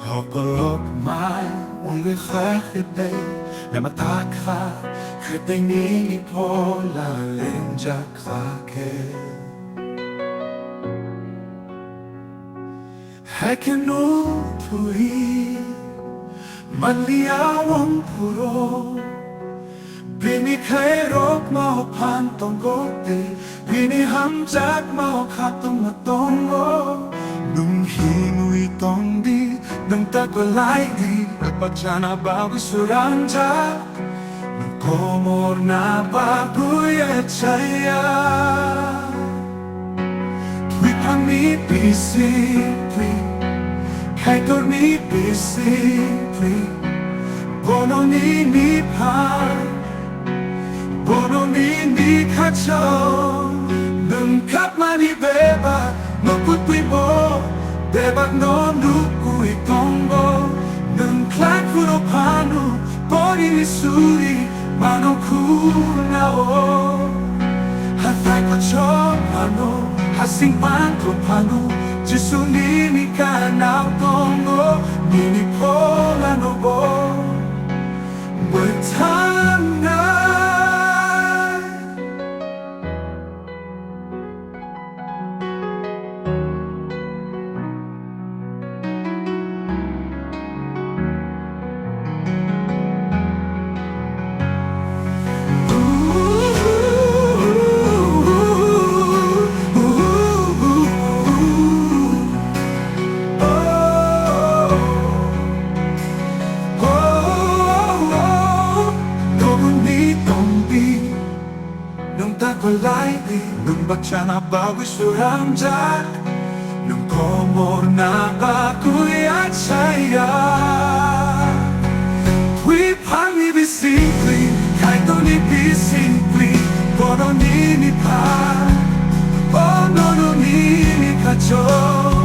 kolokma Haikhe lama thak nini phola lengjak Haikhe thui liya phuro Bini khairokma Phan Bono Bini hamjakma tongo Nwng himui Nwng kwlai bachana bagui swramjak komorna bagui achai Twiphangni bisingtwi kaitor bisingtwi Bono nini Bono nini khachang Nwng beba no mo Debak no nukui tongo Nwng phuro panu Bini suri mano kunao Hathak pano Hasing panto pano Jisu nini kanao tongo Nini phola no bo Bachana kwlai Nwng bachana bagui swramjak Nwng komorna bagui achai Twiphangni bisingtwi kaitor bisingtwi Bono nini Bono nini khacho